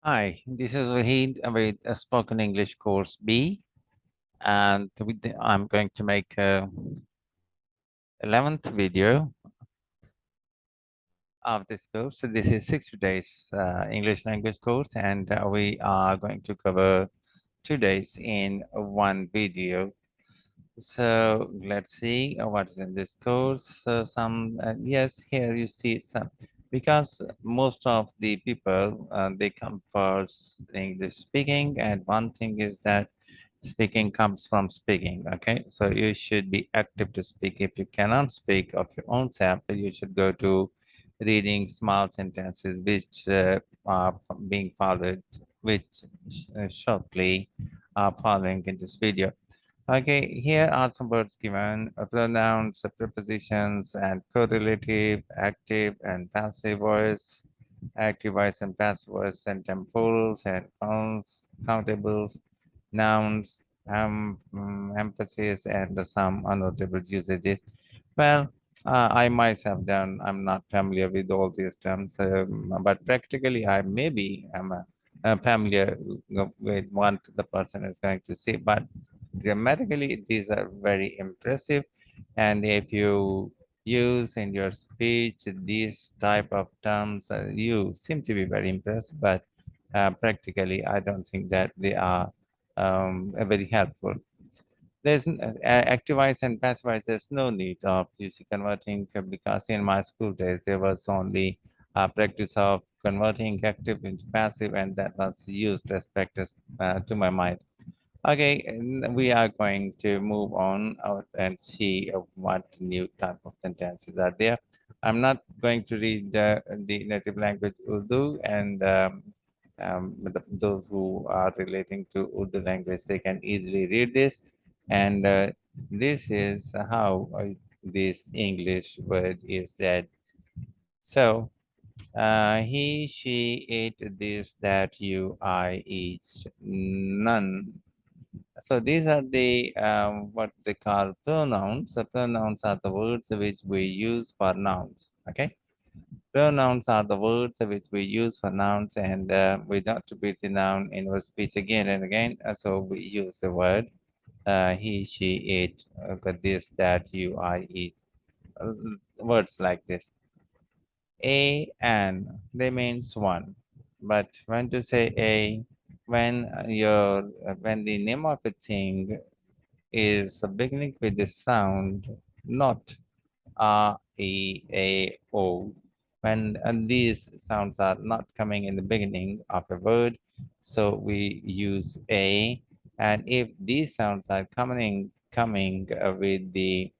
Hi, this is Wahid with a Spoken English Course B, and I'm going to make a 11th video of this course. So this is 60 days English language course, and we are going to cover 2 days in one video. So let's see what is in this course. So yes, here you see some, because most of the people, they come for English speaking, and one thing is that speaking comes from speaking. Okay, so you should be active to speak. If you cannot speak of your own self, you should go to reading small sentences which are being followed, which shortly are following in this video. Okay, here are some words given: pronouns, prepositions, and correlative, active and passive voice, active voice and passive voice, and temples and countables, nouns, emphasis, and some unnotable usages. Well, I myself done. I'm not familiar with all these terms, but practically, I maybe am familiar with what the person is going to say, but grammatically these are very impressive, and if you use in your speech these type of terms, you seem to be very impressive, but practically I don't think that they are very helpful. There's active voice and passive voice. There's no need of using converting, because in my school days there was only practice of converting active into passive, and that was useless practice to my mind. Okay, and we are going to move on out and see what new type of sentences are there. I'm not going to read the native language Urdu, and those who are relating to Urdu language, they can easily read this. And this is how this English word is said. So, he, she, it, this, that, you, I, each, none. So these are the what they call pronouns. The pronouns are the words which we use for nouns. Okay, pronouns are the words which we use for nouns, and we don't repeat the noun in our speech again and again. So we use the word he, she, it, this, that, you, I, it. Words like this. A and they means one, but when to say a, when when the name of a thing is beginning with the sound not A, O. When these sounds are not coming in the beginning of a word, so we use A. And if these sounds are coming with the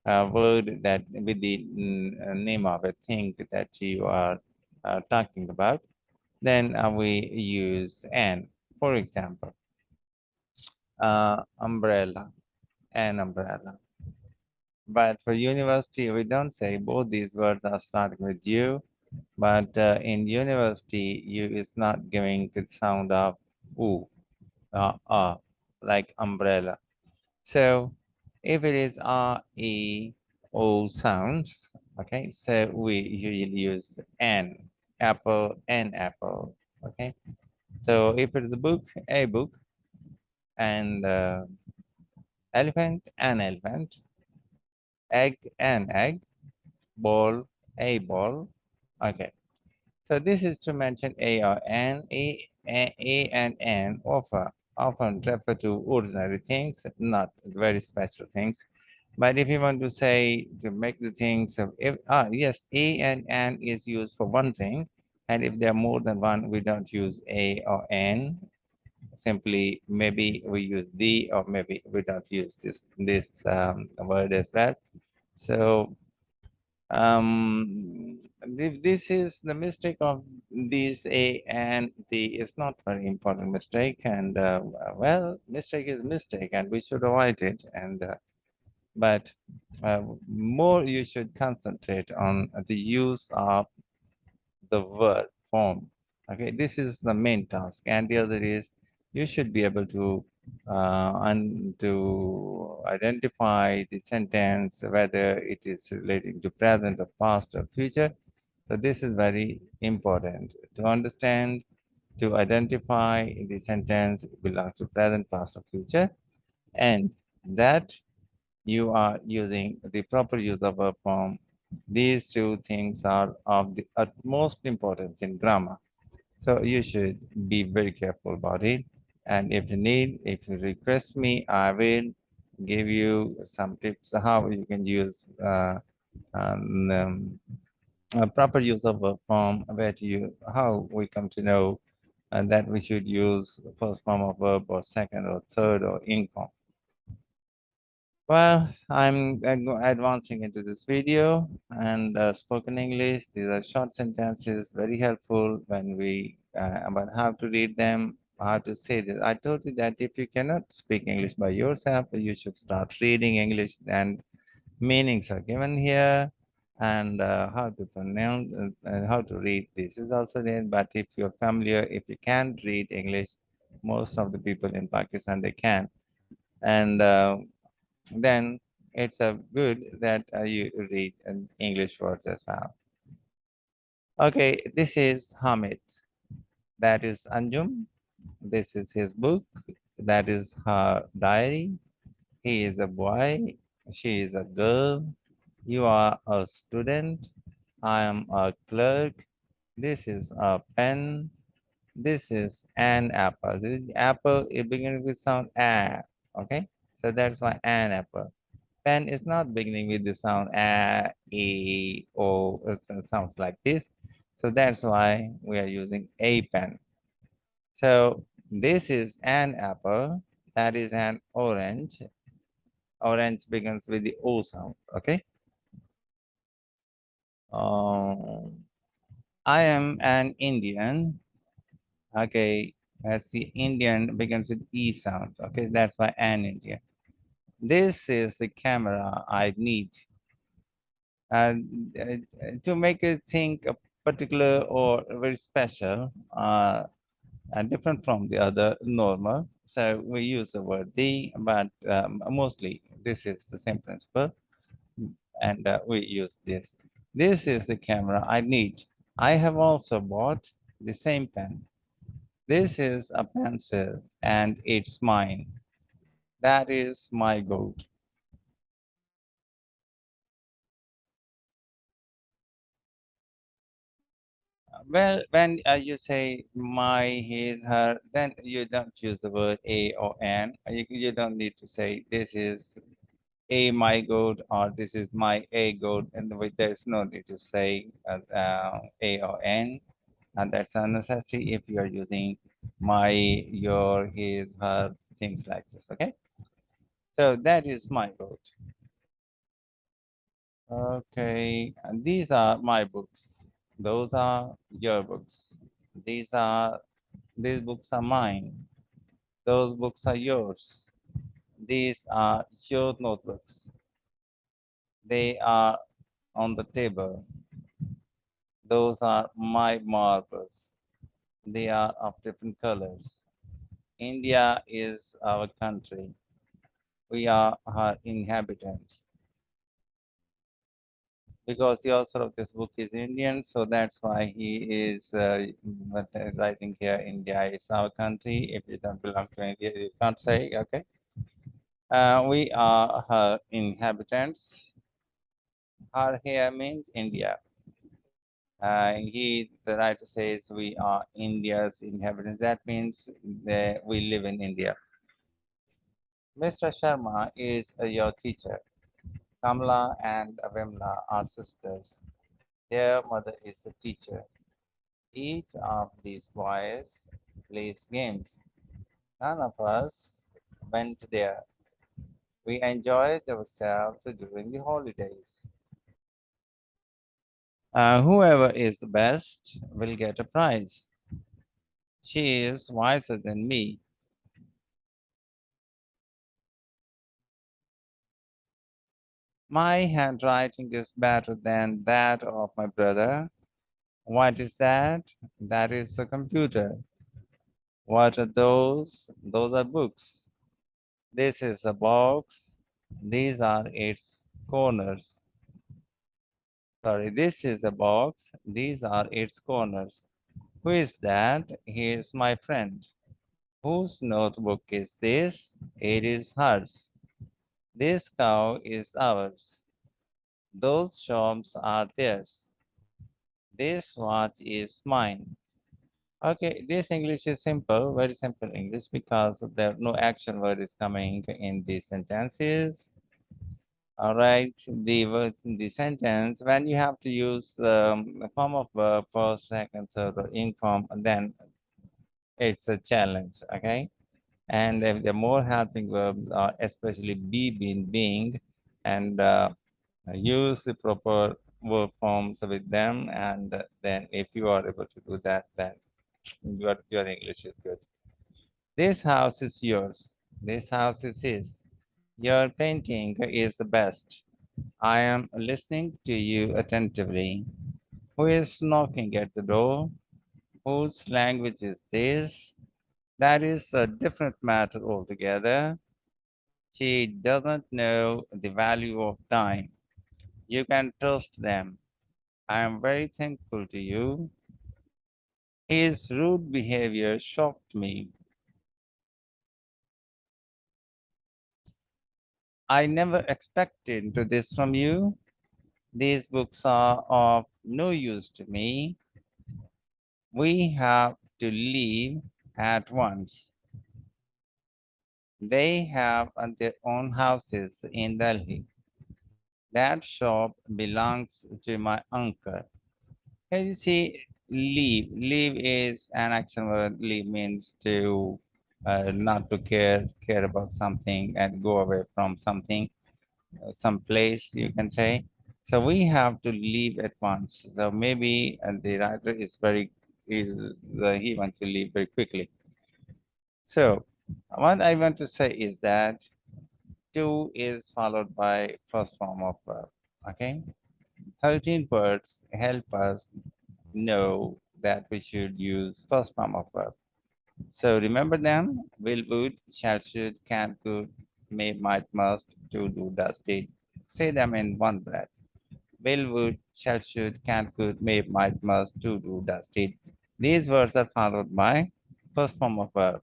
word that with the name of a thing that you are talking about, then we use an. For example, umbrella, an umbrella. But for university, we don't say both these words are starting with U, but in university, U is not giving the sound of U, like umbrella. So if it is R, E, O sounds, okay, so we usually use N, apple, okay. So if it is a book, and elephant, an elephant, egg, an egg, ball, a ball. Okay, so this is to mention a or n. A and n often refer to ordinary things, not very special things. But if you want to say to make the things of if yes, a and n is used for one thing, and if there are more than one, we don't use a or n. Simply maybe we use the, or maybe we don't use this word as well. So this is the mistake of these a and the. It's not very important mistake, and well, mistake is mistake, and we should avoid it. And but more you should concentrate on the use of the word form. Okay, this is the main task, and the other is you should be able to to identify the sentence whether it is relating to present or past or future. So this is very important to understand, to identify the sentence belongs to present, past, or future, and that you are using the proper use of verb form. These two things are of the utmost importance in grammar. So you should be very careful about it. And if you request me, I will give you some tips how you can use proper use of a form, where to use, how we come to know that we should use the first form of verb or second or third or ing form. Well, I'm advancing into this video, and spoken English. These are short sentences, very helpful when we about how to read them, how to say this. I told you that if you cannot speak English by yourself, you should start reading English, and meanings are given here, and how to pronounce and how to read. This is also there. But if you're familiar, if you can't read English, most of the people in Pakistan they can, and then it's good that you read English words as well. Okay, this is Hamid. That is Anjum. This is his book. That is her diary. He is a boy. She is a girl. You are a student. I am a clerk. This is a pen. This is an apple. This apple, it begins with sound a. Okay, so that's why an apple. Pen is not beginning with the sound a, e, o. It sounds like this. So that's why we are using a pen. So this is an apple. That is an orange. Orange begins with the o sound. Okay. I am an Indian. Okay. As the Indian begins with e sound. Okay. That's why an Indian. This is the camera I need. And to make it think a particular or very special and different from the other normal, so we use the word the, but mostly this is the same principle, and we use this. This is the camera I need. I have also bought the same pen. This is a pencil and it's mine. That is my goat. Well, when you say my, his, her, then you don't use the word a or an. You don't need to say this is a my goat or this is my a goat. And there's no need to say a or n. And that's unnecessary if you are using my, your, his, her, things like this. Okay. So that is my goat. Okay. And these are my books. Those are your books. These are These books are mine. Those books are yours. These are your notebooks. They are on the table. Those are my marbles. They are of different colors. India is our country. We are her inhabitants. Because the author of this book is Indian, so that's why he is writing here, India is our country. If you don't belong to India, you can't say, okay. We are her inhabitants. Her here means India. The writer says we are India's inhabitants. That means that we live in India. Mr. Sharma is your teacher. Kamla and Avimla are sisters. Their mother is a teacher. Each of these boys plays games. None of us went there. We enjoyed ourselves during the holidays. Whoever is the best will get a prize. She is wiser than me. My handwriting is better than that of my brother. What is that? That is a computer. What are those? Those are books. This is a box. These are its corners. Sorry, this is a box. These are its corners. Who is that? He is my friend. Whose notebook is this? It is hers. This cow is ours. Those shops are theirs. This watch is mine. Okay, this English is simple, very simple English because there no action word is coming in these sentences. All right, the words in the sentence, when you have to use the form of verb, first, second, third, or inform, then it's a challenge, okay? And if the more helping verbs are especially be, been, being, and use the proper verb forms with them, and then if you are able to do that, then your English is good. This house is yours. This house is his. Your painting is the best. I am listening to you attentively. Who is knocking at the door? Whose language is this? That is a different matter altogether. She doesn't know the value of time. You can trust them. I am very thankful to you. His rude behavior shocked me. I never expected this from you. These books are of no use to me. We have to leave at once. They have their own houses in Delhi. That shop belongs to my uncle. Can you see leave? Leave is an action word. Leave means to not to care about something and go away from something, some place you can say. So we have to leave at once. So maybe the writer is he wants to leave very quickly. So what I want to say is that to is followed by first form of verb. Okay, 13 words help us know that we should use first form of verb. So remember them: will, would, shall, should, can, could, may, might, must, to, do, does, did. Say them in one breath. Will, would, shall, should, can, could, may, might, must, to, do, does, did. These words are followed by first form of verb.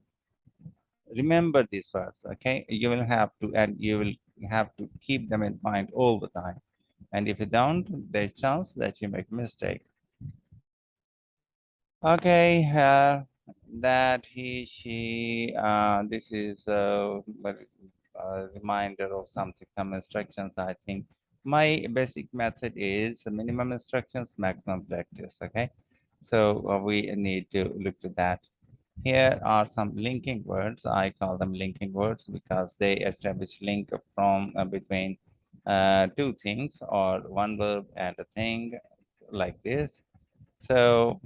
Remember these words, okay? You will have to, and you will have to keep them in mind all the time. And if you don't, there's chance that you make mistake. Okay, that he, she, this is a reminder of something, some instructions, I think. My basic method is minimum instructions, maximum practice, okay? So we need to look to that. Here are some linking words. I call them linking words because they establish link from between two things or one verb and a thing like this. So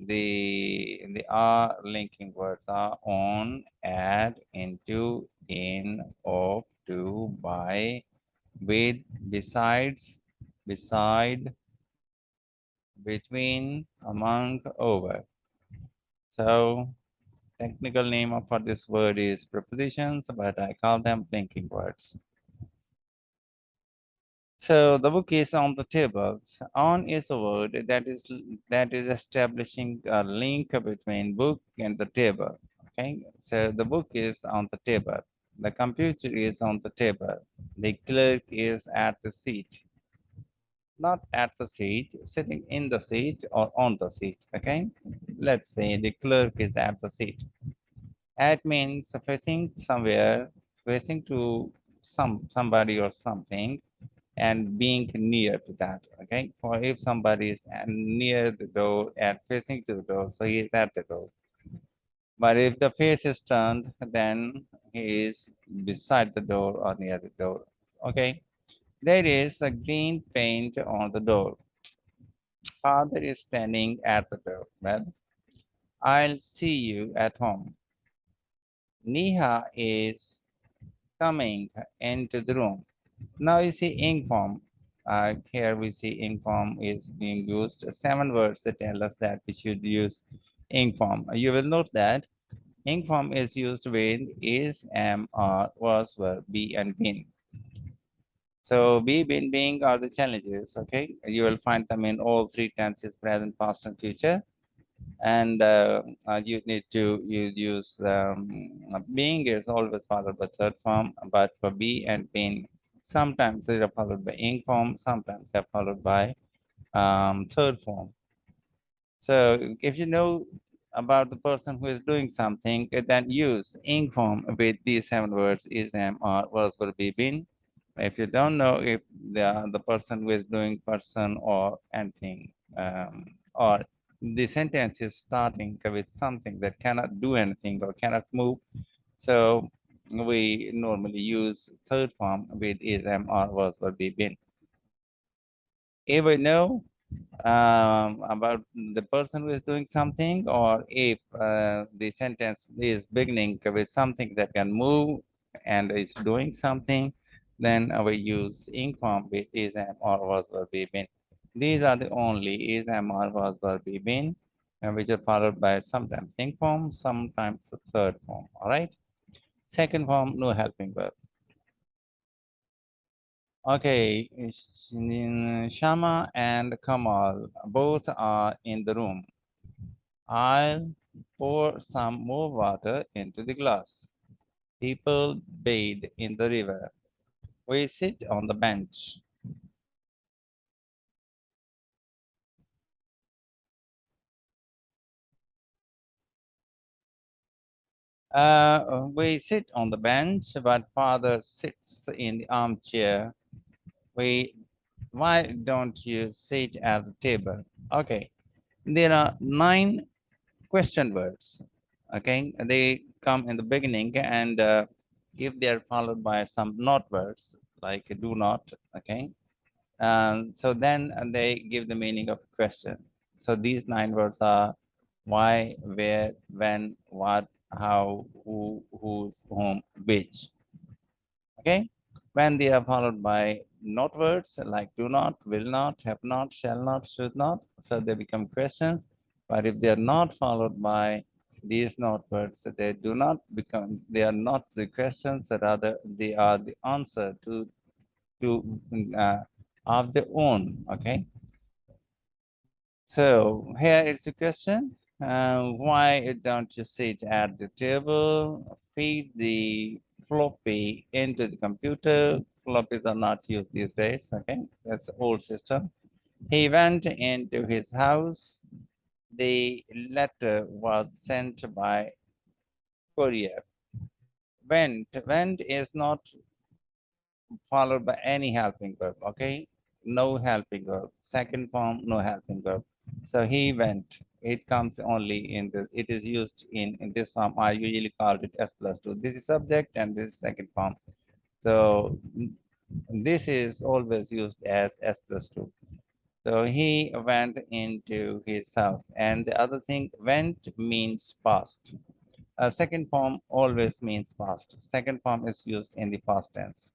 the are linking words are on, at, into, in, of, to, by, with, besides, beside, between, among, over. So technical name for this word is prepositions, but I call them linking words. So the book is on the table. On is a word that is establishing a link between book and the table. Okay, so the book is on the table. The computer is on the table. The clerk is at the seat. Not at the seat, sitting in the seat or on the seat. Okay, let's say the clerk is at the seat. At means facing somewhere, facing to somebody or something, and being near to that. Okay, for if somebody is near the door and facing to the door, so he is at the door. But if the face is turned, then he is beside the door or near the door. Okay, there is a green paint on the door. Father is standing at the door. Well, I'll see you at home. Neha is coming into the room. Now you see ink form. Here we see ink form is being used. 7 words that tell us that we should use ink form. You will note that ink form is used with is, am, are, was, were, be, and been. So be, been, being are the challenges. Okay, you will find them in all three tenses: present, past, and future. And you need to use being is always followed by third form, but for be and been, sometimes they are followed by ing form, sometimes they're followed by third form. So if you know about the person who is doing something, then use ing form with these 7 words: is, am, or was, will, be, been. If you don't know if the person who is doing person or anything, or the sentence is starting with something that cannot do anything or cannot move, so we normally use third form with is, am, or was, will, be, been. If we know about the person who is doing something, or if the sentence is beginning with something that can move and is doing something, then we use ing form with is, am, or was, will, be, been. These are the only is, am, or was, will, be, been, which are followed by sometimes ing form, sometimes the third form. All right. Second form, no helping verb. Okay, Shama and Kamal both are in the room. I'll pour some more water into the glass. People bathe in the river. We sit on the bench. We sit on the bench, but father sits in the armchair. We, why don't you sit at the table? Okay, there are 9 question words. Okay, they come in the beginning, and if they are followed by some not words like do not, okay, so then they give the meaning of question. So these 9 words are why, where, when, what, how, who, whose, whom, which. Okay, when they are followed by not words like do not, will not, have not, shall not, should not, so they become questions. But if they are not followed by these not words, they do not become, they are not the questions, rather they are the answer to uh, of their own. Okay, so here it's a question. Why don't you sit at the table? Feed the floppy into the computer. Floppies are not used these days. Okay, that's an old system. He went into his house. The letter was sent by courier. Went is not followed by any helping verb. Okay, no helping verb. Second form, no helping verb. So he went. It comes only in the. It is used in this form. I usually call it S+2. This is subject and this is second form. So this is always used as S+2. So he went into his house. And the other thing, went means past. Second form always means past. Second form is used in the past tense.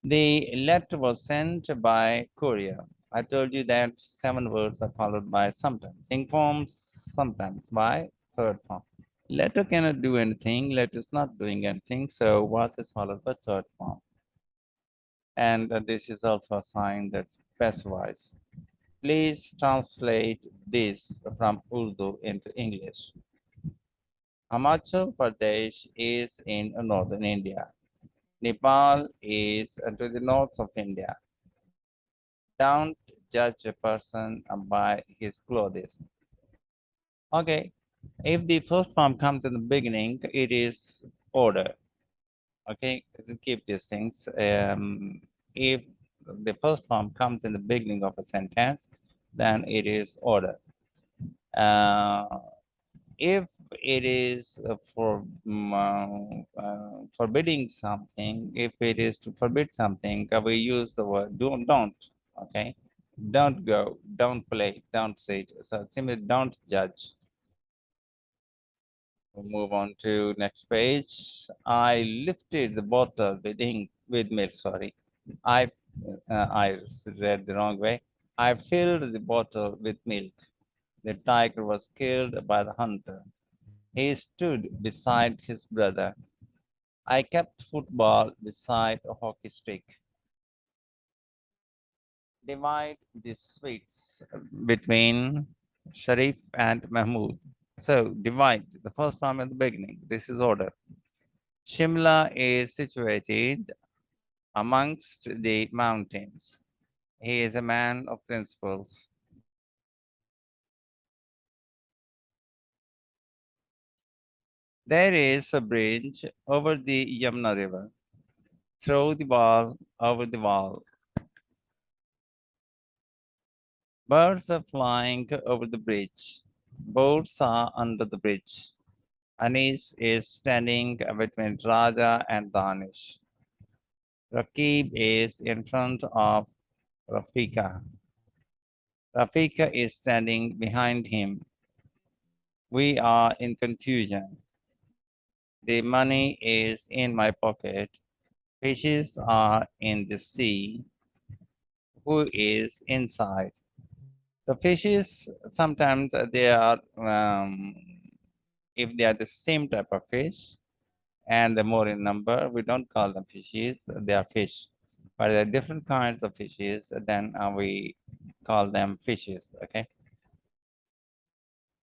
The letter was sent by courier. I told you that 7 words are followed by sometimes. In forms, sometimes by third form. Letter cannot do anything. Letter is not doing anything. So was is followed by third form. And this is also a sign that specifies. Please translate this from Urdu into English. Himachal Pradesh is in northern India. Nepal is to the north of India. Don't judge a person by his clothes. Okay, if the first form comes in the beginning, it is order. Okay, so keep these things. If the first form comes in the beginning of a sentence, then it is order. Uh, if it is for forbidding something, if it is to forbid something, we use the word don't. Okay, don't go, don't play, don't say. So simply don't judge. We'll move on to next page. I lifted the bottle with ink, with milk. Sorry, I I read the wrong way. I filled the bottle with milk. The tiger was killed by the hunter. He stood beside his brother. I kept football beside a hockey stick. Divide the sweets between Sharif, and Mahmood. So divide the first one at the beginning. This is order. Shimla is situated amongst the mountains. He is a man of principles. There is a bridge over the Yamuna River. Throw the ball over the wall. Birds are flying over the bridge. Boats are under the bridge. Anis is standing between Raja and Danish. Rakib is in front of Rafika. Rafika is standing behind him. We are in confusion. The money is in my pocket. Fishes are in the sea. Who is inside? The fishes, sometimes they are, if they are the same type of fish and the more in number, we don't call them fishes, they are fish. But there are different kinds of fishes, then we call them fishes, okay?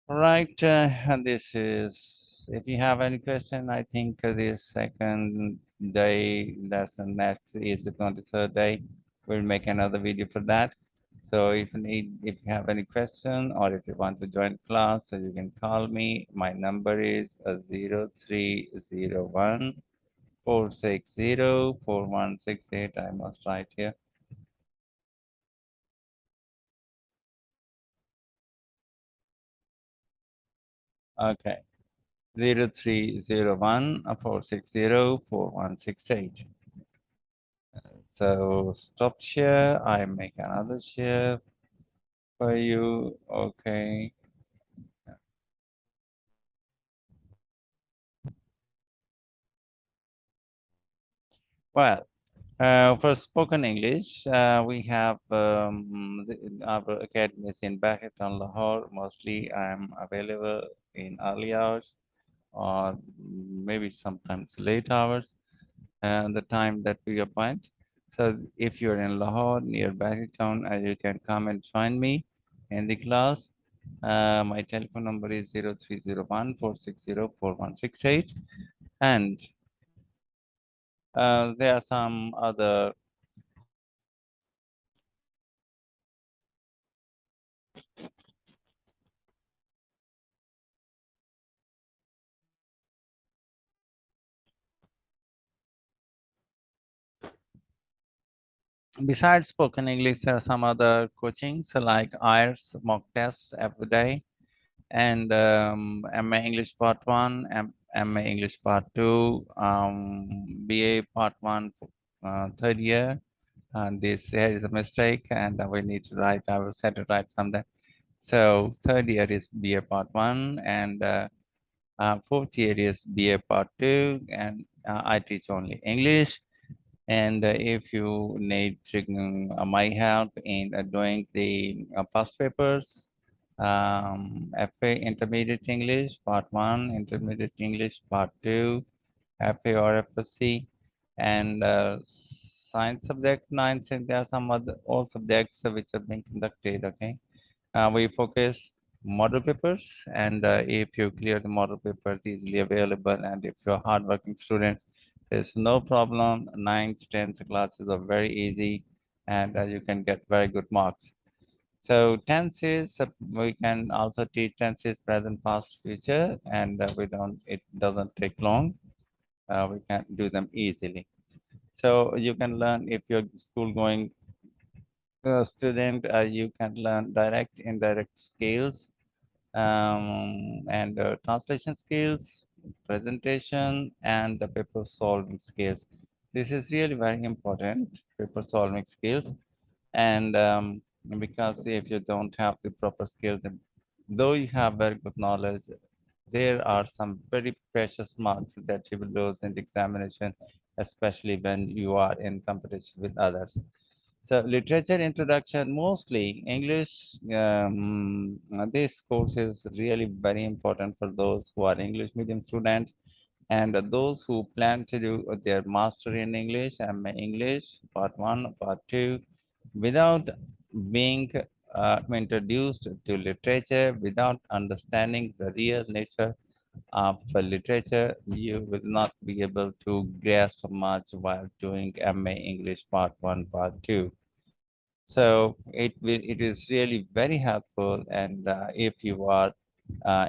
Right, and this is, if you have any question, I think this second day lesson, next is the 23rd day. We'll make another video for that. So if you have any question or if you want to join class, so you can call me. My number is 0301 460 I must write here. Okay. 0301 460 4168. So stop share. I make another share for you. Okay. Well, for spoken English, we have our academy is in Bahrain, Lahore. Mostly, I'm available in early hours or maybe sometimes late hours, and the time that we appoint. So if you're in Lahore near Bahrain, you can come and join me in the class. My telephone number is 0301 460 4168, and there are some other. Besides spoken English, there are some other coachings like IELTS mock tests every day, and MA English Part 1, MA English Part 2, BA Part 1, third year. And this here is a mistake, and we need to write, I will set to write someday. So third year is BA Part 1, and fourth year is BA Part 2, and I teach only English. And if you need my help in doing the past papers, FA Intermediate English Part 1, Intermediate English Part 2, FA or FSC, and science subject 9, and there are some other all subjects which are being conducted, okay? We focus model papers, and if you clear the model papers easily available, and if you're a hardworking student, there's no problem. 9th, 10th classes are very easy, and you can get very good marks. So tenses, we can also teach tenses, present, past, future, and it doesn't take long. We can do them easily. So you can learn if you're school going student, you can learn direct, indirect skills, and translation skills, presentation, and the paper solving skills. This is really very important, paper solving skills. And because if you don't have the proper skills, and though you have very good knowledge, there are some very precious marks that you will lose in the examination, especially when you are in competition with others. So literature introduction, mostly English. This course is really very important for those who are English medium students and those who plan to do their master in English, MA English, part 1, part 2, without being introduced to literature without understanding the real nature of literature, you will not be able to grasp much while doing MA English Part 1, Part 2. So it is really very helpful, and if you are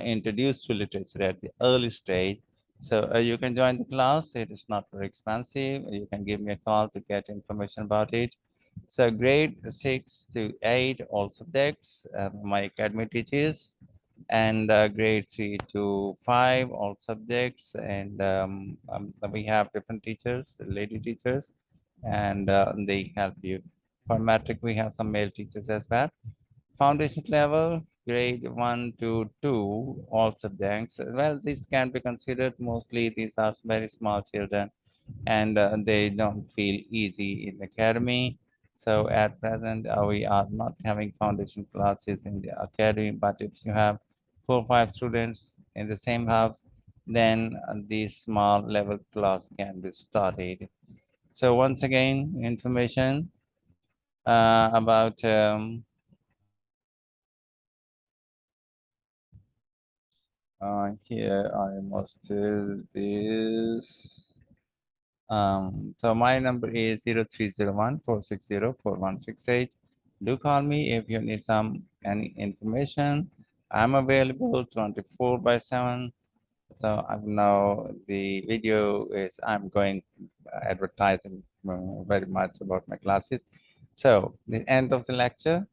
introduced to literature at the early stage, so you can join the class. It is not very expensive. You can give me a call to get information about it. So grade 6 to 8, all subjects, my academy teaches, and grade 3 to 5, all subjects, and we have different teachers, lady teachers, and they help you. For metric, we have some male teachers as well. Foundation level, grade 1 to 2, all subjects. Well, this can be considered mostly, these are very small children, and they don't feel easy in academy. So at present, we are not having foundation classes in the academy, but if you have 4 or 5 students in the same house, then the small level class can be started. So once again, information about here I must tell this. So my number is 0301 460 4168. Do call me if you need any information. I'm available 24/7. So now the video is I'm going advertising very much about my classes. So the end of the lecture,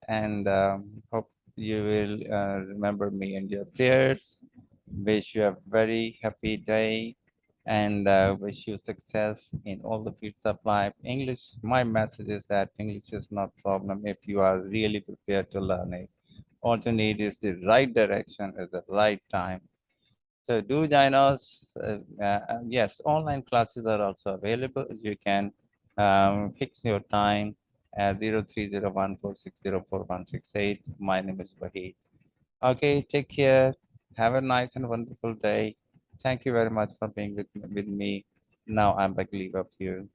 and hope you will remember me in your prayers. Wish you a very happy day, and wish you success in all the fields of life. English, my message is that English is not problem if you are really prepared to learn it. All you need is the right direction at the right time. So do join us. Yes, online classes are also available. You can fix your time at 0301 460 4168. My name is Wahid. Okay, take care. Have a nice and wonderful day. Thank you very much for being with me. Now I'm back leave of you.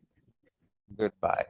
Goodbye.